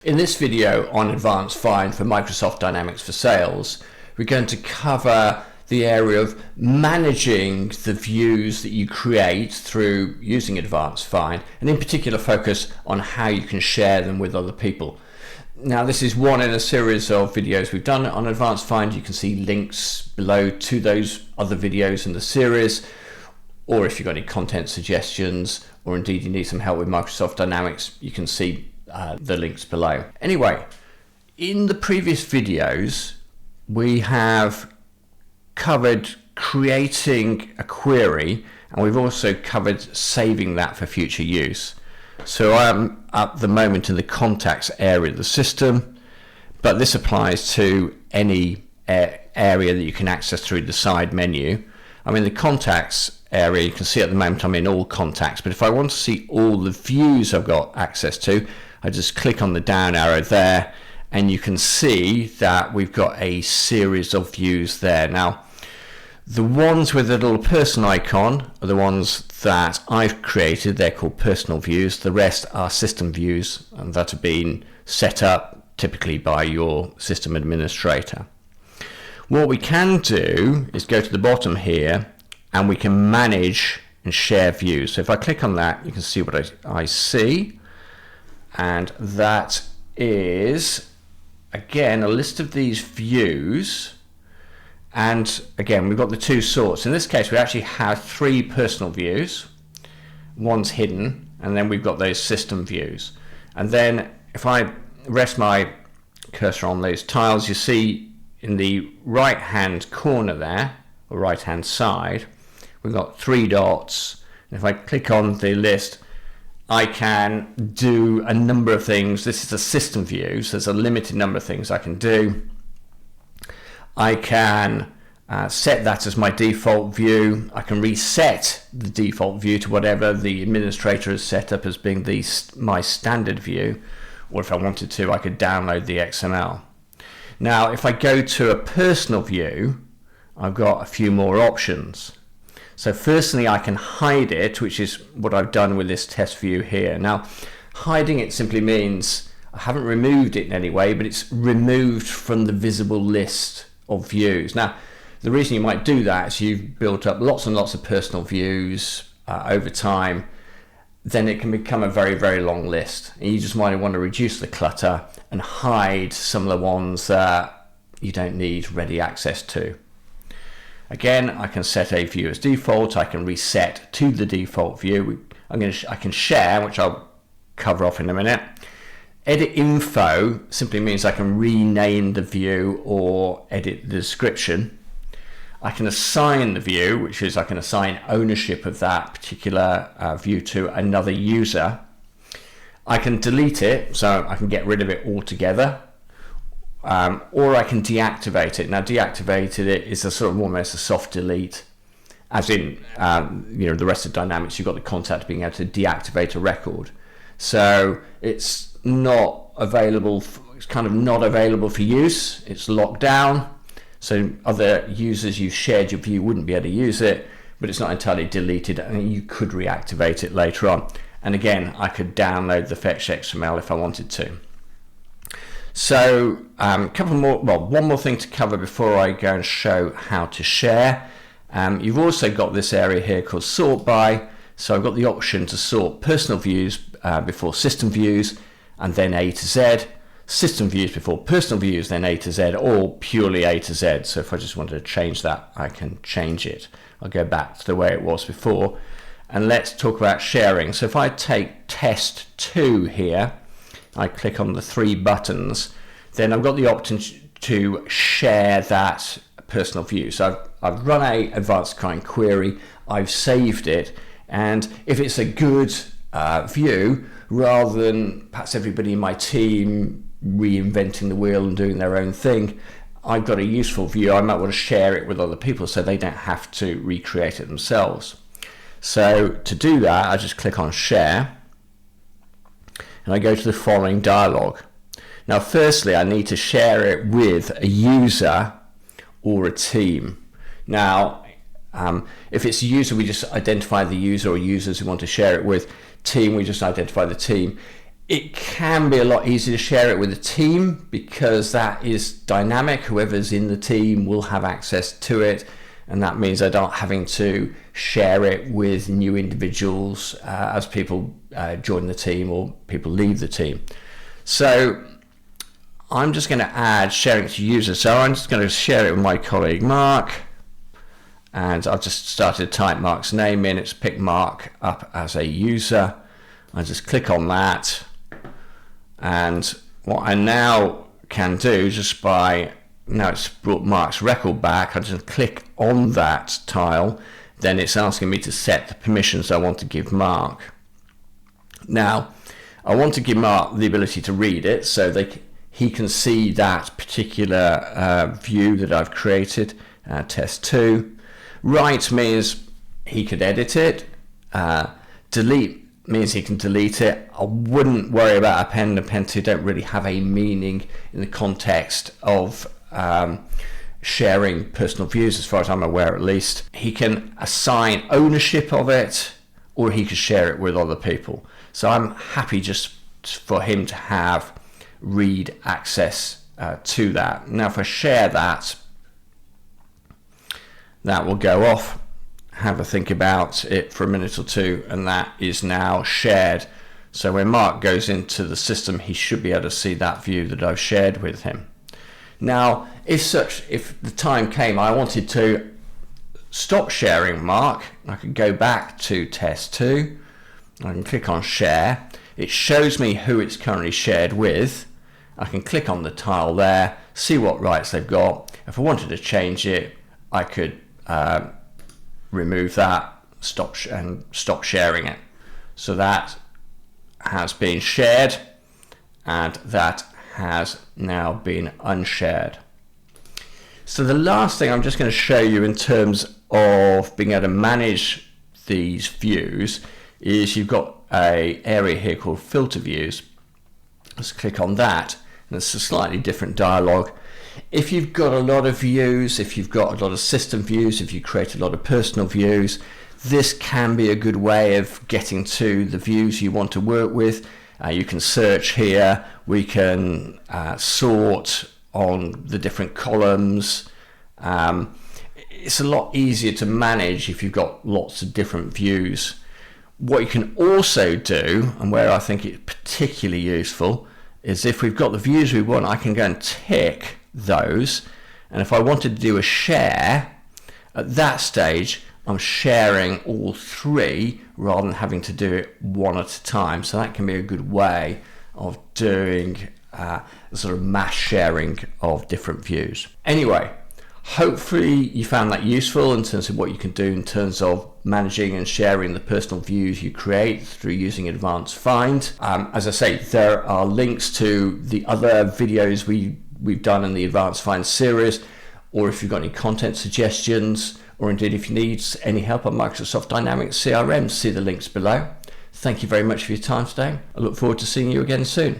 In this video on Advanced Find for Microsoft Dynamics for Sales, we're going to cover the area of managing the views that you create through using Advanced Find, and in particular focus on how you can share them with other people. Now, this is one in a series of videos we've done on Advanced Find. You can see links below to those other videos in the series, or if you've got any content suggestions, or indeed you need some help with Microsoft Dynamics, you can see the links below. Anyway, in the previous videos, we have covered creating a query, and we've also covered saving that for future use. So I'm at the moment in the contacts area of the system, but this applies to any area that you can access through the side menu. I'm in the contacts area. You can see at the moment I'm in all contacts, but if I want to see all the views I've got access to, I just click on the down arrow there, and you can see that we've got a series of views there. Now, the ones with the little person icon are the ones that I've created. They're called personal views. The rest are system views, and that have been set up typically by your system administrator. What we can do is go to the bottom here, and we can manage and share views. So if I click on that, you can see what I see. And that is, again, a list of these views. And again, we've got the two sorts. In this case, we actually have three personal views. One's hidden, and then we've got those system views. And then if I rest my cursor on those tiles, you see in the right-hand corner there, or right-hand side, we've got three dots. And if I click on the list, I can do a number of things. This is a system view, so there's a limited number of things I can do. I can set that as my default view. I can reset the default view to whatever the administrator has set up as being my standard view, or if I wanted to, I could download the XML. Now, if I go to a personal view, I've got a few more options. So firstly, I can hide it, which is what I've done with this test view here. Now, hiding it simply means I haven't removed it in any way, but it's removed from the visible list of views. Now, the reason you might do that is you've built up lots and lots of personal views over time. Then it can become a very, very long list. And you just might want to reduce the clutter and hide some of the ones that you don't need ready access to. Again, I can set a view as default. I can reset to the default view. I can share, which I'll cover off in a minute. Edit info simply means I can rename the view or edit the description. I can assign the view, which is I can assign ownership of that particular view to another user. I can delete it, so I can get rid of it altogether. Or I can deactivate it. Now, deactivated it is a sort of almost a soft delete, as in the rest of Dynamics. You've got the concept of being able to deactivate a record, so it's not available. It's kind of not available for use. It's locked down, so other users you shared your view wouldn't be able to use it. But it's not entirely deleted, and you could reactivate it later on. And again, I could download the fetch XML if I wanted to. So one more thing to cover before I go and show how to share. You've also got this area here called sort by. So I've got the option to sort personal views before system views, and then A to Z, system views before personal views, then A to Z, or purely A to Z. So if I just wanted to change that, I can change it. I'll go back to the way it was before, and let's talk about sharing. So if I take test 2 here, I click on the three buttons, then I've got the option to share that personal view. So I've run a advanced kind query, I've saved it, and if it's a good view, rather than perhaps everybody in my team reinventing the wheel and doing their own thing, I've got a useful view. I might want to share it with other people so they don't have to recreate it themselves. So to do that, I just click on share, and I go to the following dialog. Now, firstly, I need to share it with a user or a team. Now, if it's a user, we just identify the user or users we want to share it with. Team, we just identify the team. It can be a lot easier to share it with a team because that is dynamic. Whoever's in the team will have access to it, and that means I don't having to share it with new individuals as people join the team or people leave the team. So I'm just going to add sharing to users. So I'm just going to share it with my colleague Mark, and I've just started to type Mark's name in. It's picked Mark up as a user. I just click on that. And what I now can do, just by, now it's brought Mark's record back, I just click on that tile, then it's asking me to set the permissions I want to give Mark. Now, I want to give Mark the ability to read it so he can see that particular view that I've created, test 2. Write means he could edit it. Delete means he can delete it. I wouldn't worry about append and append to, don't really have a meaning in the context of sharing personal views, as far as I'm aware at least. He can assign ownership of it, or he could share it with other people. So I'm happy just for him to have read access to that. Now if I share that, that will go off, have a think about it for a minute or two, and that is now shared. So when Mark goes into the system, he should be able to see that view that I've shared with him. Now, if the time came I wanted to stop sharing Mark, I could go back to test 2. I can click on share. It shows me who it's currently shared with. I can click on the tile there, see what rights they've got. If I wanted to change it, I could remove that, stop sharing it. So that has been shared, and that has now been unshared. So the last thing I'm just going to show you in terms of being able to manage these views is you've got an area here called filter views. Let's click on that, and it's a slightly different dialog. If you've got a lot of views, if you've got a lot of system views, if you create a lot of personal views, this can be a good way of getting to the views you want to work with. You can search here, we can sort on the different columns. It's a lot easier to manage if you've got lots of different views. What you can also do, and where I think it's particularly useful, is if we've got the views we want, I can go and tick those, and if I wanted to do a share, at that stage I'm sharing all 3 rather than having to do it one at a time. So that can be a good way of doing sort of mass sharing of different views. Anyway, hopefully you found that useful in terms of what you can do in terms of managing and sharing the personal views you create through using Advanced Find. As I say, there are links to the other videos we've done in the Advanced Find series, or if you've got any content suggestions, or indeed if you need any help on Microsoft Dynamics CRM, see the links below. Thank you very much for your time today. I look forward to seeing you again soon.